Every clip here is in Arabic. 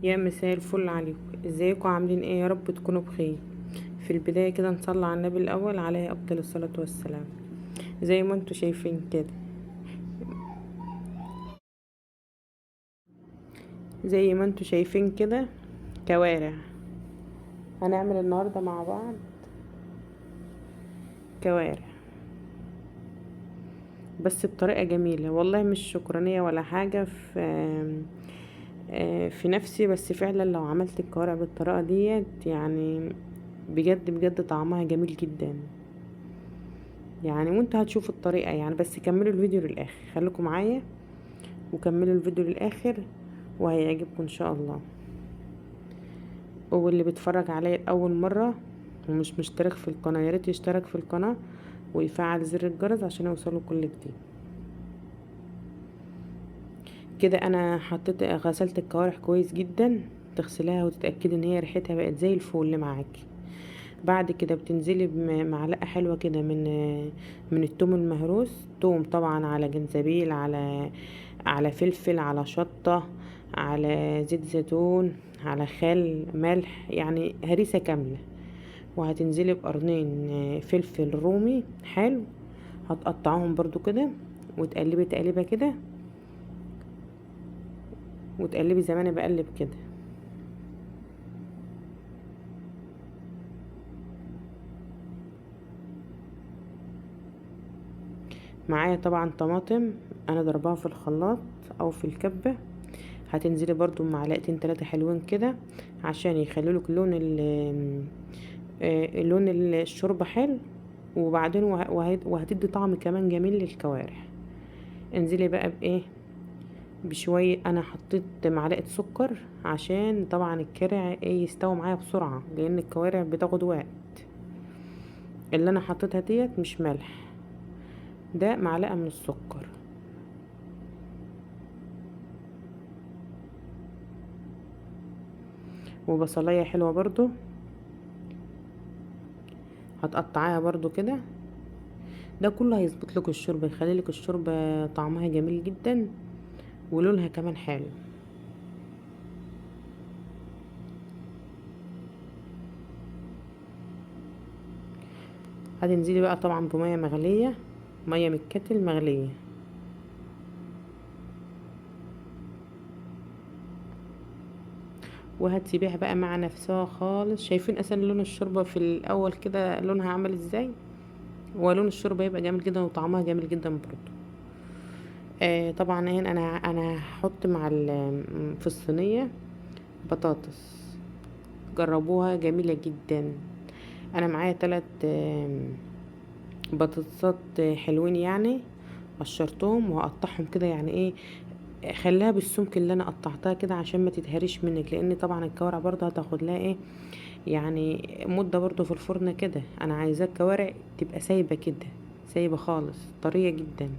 يا مساء الفل عليكم، ازيكم عاملين ايه؟ يا رب تكونوا بخير. في البداية كده نصلي على النبي الاول عليه افضل الصلاة والسلام. زي ما انتوا شايفين كده، زي ما انتوا شايفين كده كوارع. هنعمل النهاردة مع بعض كوارع، بس بطريقة جميلة والله، مش شكرانية ولا حاجة في نفسي، بس فعلا لو عملت الكوارع بالطريقة ديت يعني بجد بجد طعمها جميل جدا يعني. وانتوا هتشوفوا الطريقة يعني، بس كملوا الفيديو للآخر، خليكم معايا وكملوا الفيديو للآخر وهيعجبكم ان شاء الله. واللي بيتفرج عليا لأول مرة ومش مشترك في القناة، ياريت يشترك في القناة ويفعل زر الجرس عشان يوصله كل جديد. كده انا غسلت الكوارع كويس جدا، تغسلها وتتأكدي ان هي ريحتها بقت زي الفل معاكي. بعد كده بتنزلي بمعلقة حلوة كده من التوم المهروس، توم طبعا، على جنزبيل، على فلفل، على شطة، على زيت زيتون، على خل، ملح، يعني هريسة كاملة. وهتنزلي بقرنين فلفل رومي حلو، هتقطعهم برضو كده وتقلبي تقليبه كده، وتقلبي زي ما انا بقلب كده. معايا طبعا طماطم انا ضربها في الخلاط او في الكبة، هتنزلي برضو معلقتين 3 حلوين كده عشان يخلولك لون الشوربة حلو. وبعدين وهتدي طعم كمان جميل للكوارع. انزلي بقى بايه، بشوية. انا حطيت معلقة سكر عشان طبعا الكرع ايه يستوي معايا بسرعة، لان الكوارع بتاخد وقت. اللي انا حطيتها ديت مش ملح، ده معلقة من السكر. وبصلاية حلوة برضو هتقطعيها برضو كده. ده كله هيظبط لك الشوربه، يخلي لك الشوربه طعمها جميل جدا ولونها كمان حلو. هتنزلي بقى طبعا بميه مغليه، ميه من الكتل مغليه. وهتسيبيها بقى مع نفسها خالص. شايفين اصلا لون الشوربه في الاول كده لونها عامل ازاي؟ ولون الشوربه يبقى جميل جدا وطعمها جميل جدا برضو. طبعا هنا انا هحط في الصينيه بطاطس، جربوها جميله جدا. انا معايا 3 بطاطسات حلوين يعني، قشرتهم وهقطعهم كده يعني ايه، خليها بالسمك اللي انا قطعتها كده عشان ما تتهريش منك، لان طبعا الكوارع برضه هتاخد لها ايه يعني مدة برضه في الفرن كده. انا عايزاه الكوارع تبقى سايبة كده، سايبة خالص، طرية جدا.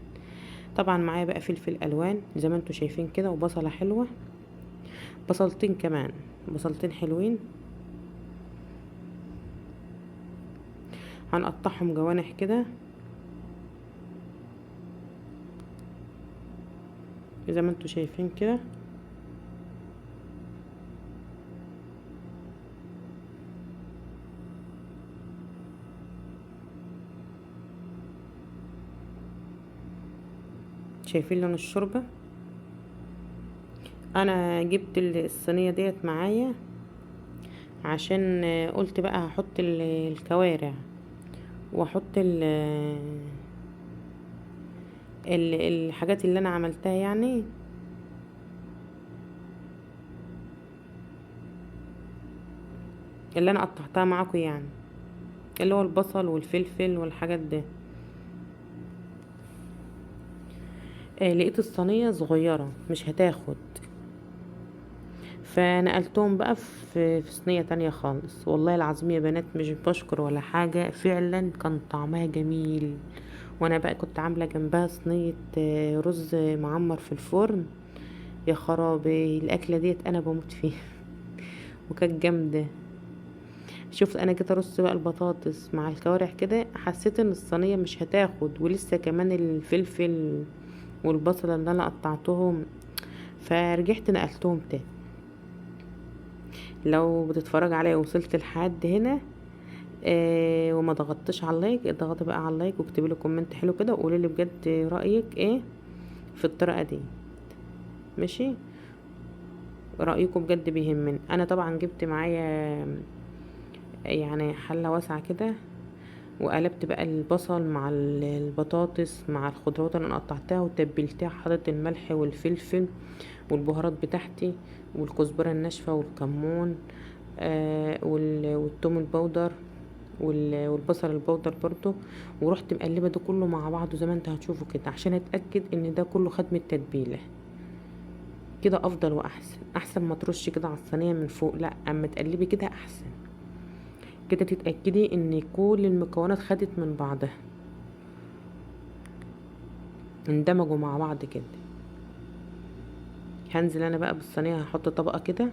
طبعا معايا بقى فلفل الوان زي ما انتوا شايفين كده، وبصلة حلوة، بصلتين كمان، بصلتين حلوين هنقطعهم جوانح كده زي ما انتوا شايفين كده. شايفين لون الشوربة؟ انا جبت الصينية ديت معايا عشان قلت بقى هحط الكوارع واحط الحاجات اللي انا عملتها يعني. اللي انا قطعتها معاكم يعني، اللي هو البصل والفلفل والحاجات دي. لقيت الصينية صغيرة مش هتاخد، فنقلتهم بقى في صينية تانية خالص. والله العظيم يا بنات مش بشكر ولا حاجة، فعلا كان طعمها جميل. وانا بقى كنت عاملة جنبها صينية رز معمر في الفرن. يا خرابي، الاكلة ديت انا بموت فيها وكانت جامدة. شوف انا كده رص بقى البطاطس مع الكوارع كده، حسيت ان الصينية مش هتاخد، ولسه كمان الفلفل والبصل اللي انا قطعتهم، فرجعت نقلتهم تاني. لو بتتفرج عليا وصلت لحد هنا وما ضغطتش على اللايك، اضغطي بقى على اللايك واكتبي لي كومنت حلو كده وقولي لي بجد رايك ايه في الطريقه دي. ماشي، رايكم بجد بيهمني. انا طبعا جبت معايا يعني حله واسعه كده، وقلبت بقى البصل مع البطاطس مع الخضروات اللي انا قطعتها وتبلتها، حطيت الملح والفلفل والبهارات بتاعتي والكزبره الناشفه والكمون والثوم البودر والبصل البودر برضو، ورحت مقلبه ده كله مع بعضه زي ما انت هتشوفوا كده، عشان اتاكد ان ده كله خد من التتبيله. كده افضل واحسن، احسن ما ترشي كده على الصينيه من فوق، لا اما تقلبي كده احسن. كده تتاكدي ان كل المكونات خدت من بعضها، اندمجوا مع بعض كده. هنزل انا بقى بالصينيه، هحط طبقه كده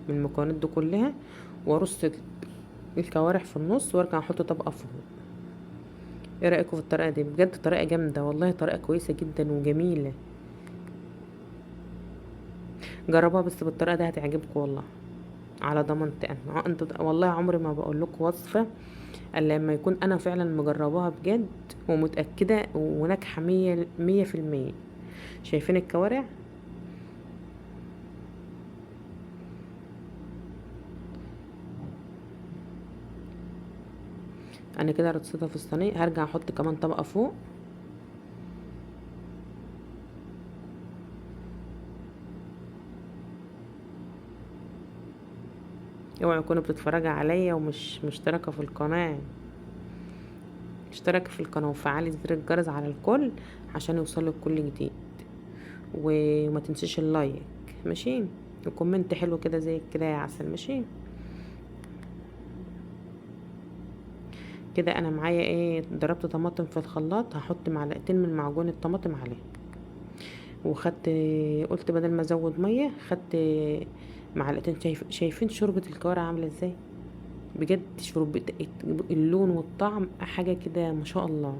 من المكونات دي كلها، وارص الكوارع في النص، وارجع احط طبقه فوق. ايه رايكم في الطريقه دي؟ بجد طريقه جامده والله، طريقه كويسه جدا وجميله. جربوها بس بالطريقه دي هتعجبكم والله، على ضمانتي انا. انت والله عمري ما بقول لكم وصفه الا لما يكون انا فعلا مجرباها بجد ومتاكده وناجحه 100%. شايفين الكوارع؟ انا كده رصيتها في الصينيه، هرجع احط كمان طبقه فوق. اوعوا تكونوا بتتفرجوا عليا ومش مشتركه في القناه. اشتركي في القناه وفعلي زر الجرس على الكل عشان يوصلك كل جديد، وما تنسيش اللايك. ماشي، وكومنت حلو كده زي كده يا عسل. ماشي، كده انا معايا ايه، ضربت طماطم في الخلاط، هحط معلقتين من معجون الطماطم عليه، وخدت، قلت بدل ما ازود ميه خدت معلقتين. شايفين شوربه الكوارع عامله ازاي؟ بجد شوربه، اللون والطعم حاجه كده ما شاء الله.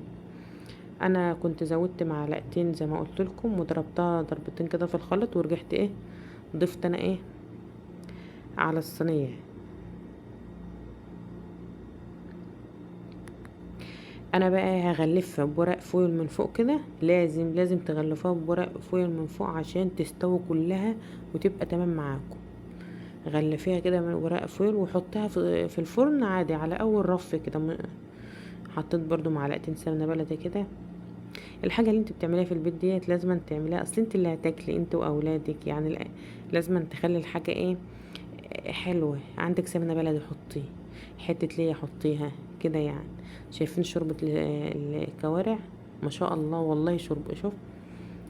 انا كنت زودت معلقتين زي ما قلت لكم، وضربتها ضربتين كده في الخلاط، ورجعت ايه ضفت انا ايه على الصينيه. انا بقى هغلفها بورق فويل من فوق كده، لازم تغلفوها بورق فويل من فوق عشان تستوي كلها وتبقى تمام معاكم. غلفيها كده من ورق فويل وحطها في الفرن عادي على اول رف كده. حطيت برضو معلقتين سمنه بلدي كده. الحاجه اللي انت بتعمليها في البيت ديت لازم تعمليها، اصل انت اللي هتاكلي انت واولادك يعني، لازم تخلي الحاجه ايه حلوة. عندك سمنة بلدي حطيه، حتة ليا حطيها كده يعني. شايفين شوربة الكوارع ما شاء الله والله، شرب. شوف،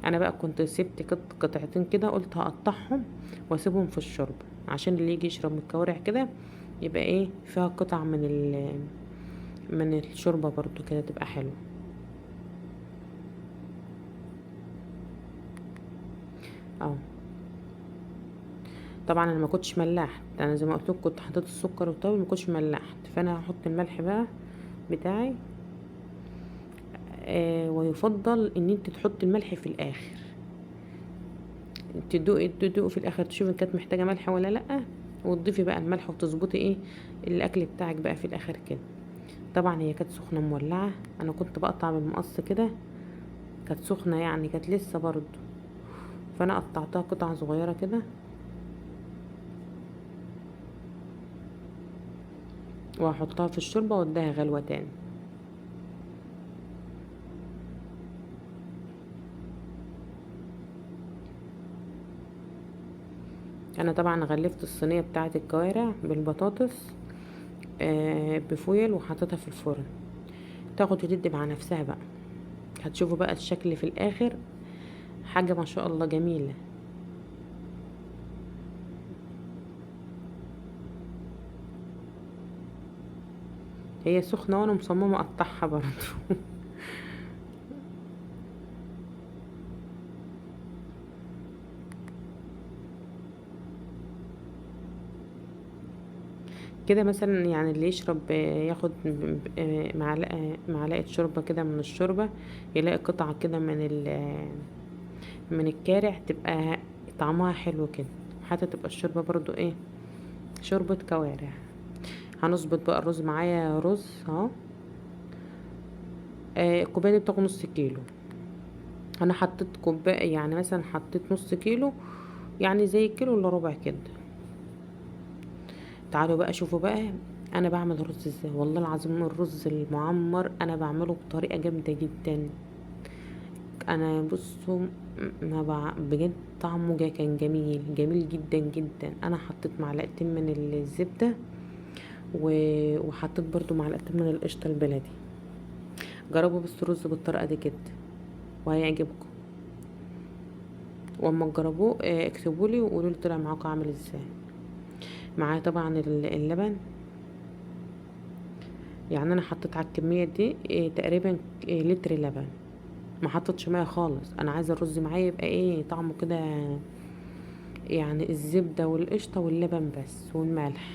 انا بقى كنت سبت قطعتين كده، قلت هقطعهم واسيبهم في الشرب عشان اللي يجي يشرب من الكوارع كده يبقى ايه فيها قطع من الشوربة برضو كده تبقى حلوة. اه طبعا انا ما كنتش ملحت، انا زي ما قلت لكم كنت حطيت السكر والتوابل، ما كنتش ملحت، فانا هحط الملح بقى بتاعي. ويفضل ان انت تحطي الملح في الاخر، تدوقي في الاخر تشوفي ان كانت محتاجه ملح ولا لا، وتضيفي بقى الملح وتظبطي ايه الاكل بتاعك بقى في الاخر كده. طبعا هي كانت سخنه مولعه، انا كنت بقطع بالمقص كده، كانت سخنه يعني كانت لسه برضو، فانا قطعتها قطع صغيره كده وهحطها في الشوربه واديها غلوه تاني. انا طبعا غلفت الصينيه بتاعه الكوارع بالبطاطس بفويل وحطيتها في الفرن، تاخد وتدي مع نفسها بقى. هتشوفوا بقى الشكل في الاخر حاجه ما شاء الله جميله. هي سخنه وانا مصممه اقطعها برضو. كده مثلا يعني اللي يشرب ياخد معلقه شوربه كده من الشوربه، يلاقي قطعه كده من الكارع، تبقى طعمها حلو كده، حتى تبقى الشوربه برضو ايه شوربة كوارع. هنظبط بقى الرز. معايا رز اهو. الكوبايه دي بتاخد نص كيلو. انا حطيت كوبايه، يعني مثلا حطيت نص كيلو، يعني زي كيلو الا ربع كده. تعالوا بقى شوفوا بقى انا بعمل رز ازاي. والله العظيم الرز المعمر انا بعمله بطريقه جامده جدا. انا بصوا ما بجد طعمه كان جميل جميل جدا جدا. انا حطيت معلقتين من الزبده وحطيت برضو معلقتين من القشطه البلدي. جربوا بس الرز بالطريقه دي كده وهيعجبكم. واما تجربوه اكتبوا لي وقولوا لي طلع معاكم عامل ازاي. معايا طبعا اللبن. يعني انا حطيت على الكميه دي تقريبا لتر لبن. ما حطيتش ميه خالص. انا عايزه الرز معايا يبقى طعمه كده، يعني الزبده والقشطه واللبن بس والملح.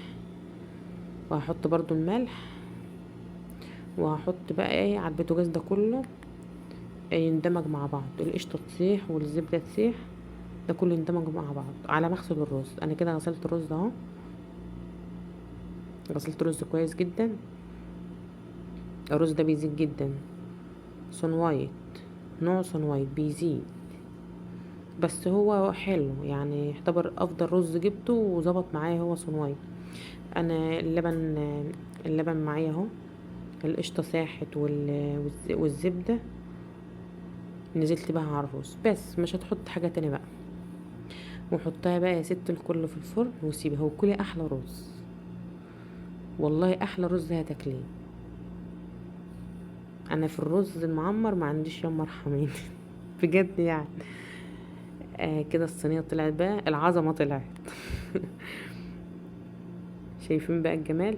وهحط برضو الملح. وهحط بقى على البوتاجاز ده كله يندمج مع بعض. القشطه تسيح والزبده تسيح، ده كله يندمج مع بعض على ما اغسل الرز. انا كده غسلت الرز اهو. غسلت الرز كويس جدا. الرز ده بيزيد جدا. صن وايت، نوع صن وايت بيزيد، بس هو حلو يعني. يعتبر افضل رز جبته وظبط معايا هو صن وايت. انا اللبن معايا اهو. القشطه ساحت والزبده نزلت بها على الرز. بس مش هتحط حاجه تانية بقى. وحطها بقى يا ست الكل في الفرن وسيبها وكلي احلى رز. والله احلى رز هتاكليه. انا في الرز المعمر ما عنديش يوم مرحمين. بجد يعني. كده الصينيه طلعت بقى العظمه طلعت. شايفين بقى الجمال؟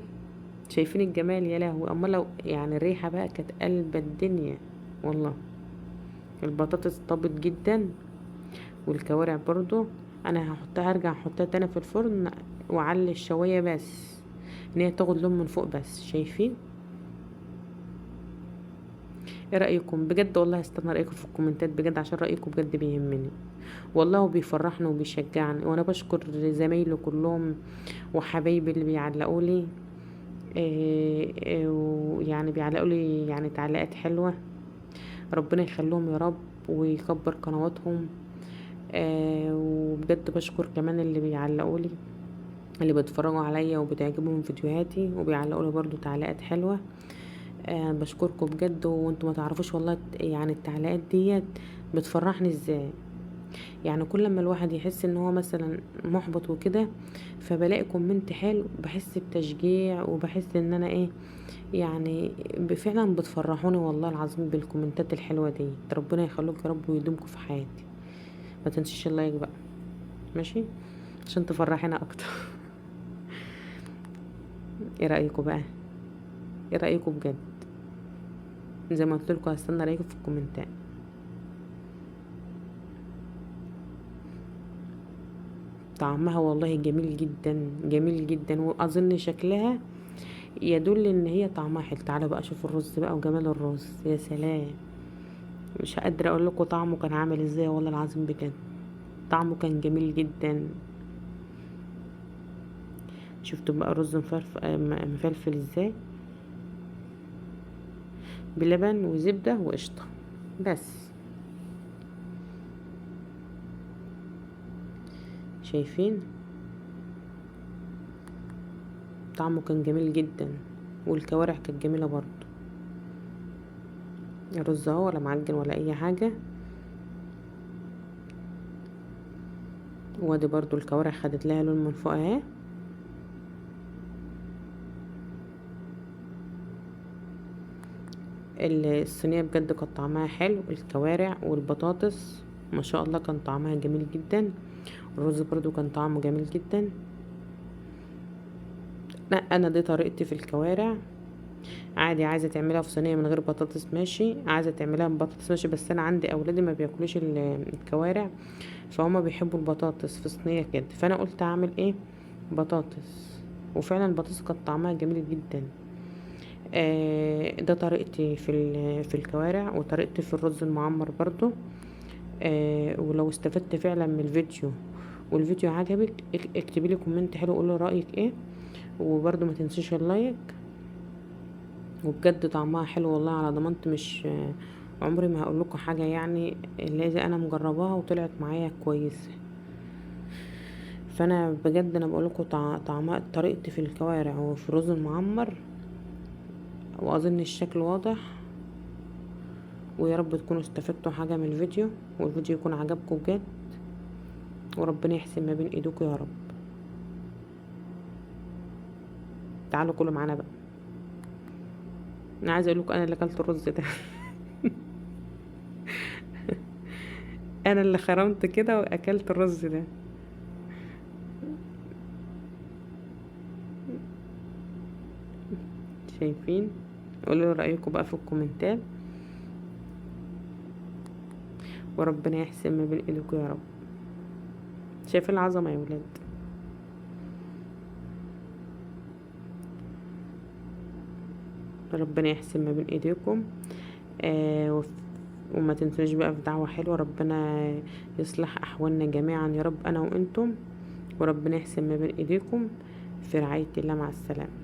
شايفين الجمال؟ يا لهوي. اما لو يعني الريحه بقى كانت قلب الدنيا والله. البطاطس طابت جدا والكوارع برضو. انا هرجع احطها تاني في الفرن واعلي الشوايه بس ان هي تاخد لون من فوق بس. شايفين؟ ايه رايكم بجد؟ والله استنى رايكم في الكومنتات بجد، عشان رايكم بجد بيهمني والله، وبيفرحني وبيشجعني. وانا بشكر زمايلي كلهم وحبايبي اللي بيعلقوا لي، ويعني بيعلقوا لي يعني تعليقات حلوه. ربنا يخليهم يا رب ويكبر قنواتهم. وبجد بشكر كمان اللي بيعلقوا لي، اللي بيتفرجوا عليا وبتعجبهم فيديوهاتي وبيعلقوا لي برضو تعليقات حلوه. بشكركم بجد. وانتم ما تعرفوش والله يعني التعليقات ديت بتفرحني ازاي. يعني كل ما الواحد يحس ان هو مثلا محبط وكده فبلاقي كومنت حلو بحس بتشجيع وبحس ان انا يعني فعلا بتفرحوني والله العظيم بالكومنتات الحلوه دي. ربنا يخلوك يا رب ويدومكم في حياتي. ما تنسيش اللايك بقى ماشي عشان تفرحينا اكتر. ايه رايكم بقى؟ ايه رايكم بجد؟ زي ما قلت لكم هستنى رايكم في الكومنتات. طعمها والله جميل جدا جميل جدا، واظن شكلها يدل ان هي طعمها حلو. تعالوا بقى شوفوا الرز بقى وجمال الرز. يا سلام. مش قادره اقول لكم طعمه كان عامل ازاي والله العظيم بجد. طعمه كان جميل جدا. شفتوا بقى الرز مفلفل ازاي، بلبن وزبده وقشطه بس. شايفين؟ طعمه كان جميل جدا والكوارع كانت جميله برضو. الرز اهو ولا معجن ولا اي حاجه. وادي برضو الكوارع خدت لها لون من فوق اهي. الصينيه بجد كان طعمها حلو. الكوارع والبطاطس ما شاء الله كان طعمها جميل جدا. الرز برضو كان طعمه جميل جدا. لا انا دي طريقتي في الكوارع. عادي عايزه تعملها في صينيه من غير بطاطس ماشي، عايزه تعملها ببطاطس ماشي. بس انا عندي اولادي ما بياكلوش الكوارع فهم بيحبوا البطاطس في صينيه كده، فانا قلت اعمل بطاطس. وفعلا البطاطس كانت طعمها جميل جدا. ده طريقتي في الكوارع وطريقتي في الرز المعمر برضو. ولو استفدت فعلا من الفيديو والفيديو عجبك اكتبي لي كومنت حلو، قولي رايك ايه، وبرده ما تنسيش اللايك. وبجد طعمها حلو والله على ضمانتي، مش عمري ما هقول لكم حاجه يعني اللي اذا انا مجرباها وطلعت معايا كويسه. فانا بجد انا بقول لكم طعمها طريقتي في الكوارع وفي الرز المعمر، واظن الشكل واضح. ويا رب تكونوا استفدتوا حاجه من الفيديو، والفيديو يكون عجبكم بجد، وربنا يحسن ما بين ايديكم يا رب. تعالوا كلوا معانا بقى. انا عايزه اقول لكم انا اللي اكلت الرز ده. انا اللي خرمت كده واكلت الرز ده. شايفين؟ قولوا رايكم بقى في الكومنتات، وربنا يحسن ما بين ايديكم يا رب. شايفين العظمه يا ولاد؟ ربنا يحسن ما بين ايديكم. وما تنسوش بقى في دعوة حلوة، ربنا يصلح احوالنا جميعا يا رب، انا وانتم، وربنا يحسن ما بين ايديكم. في رعاية الله، مع السلامة.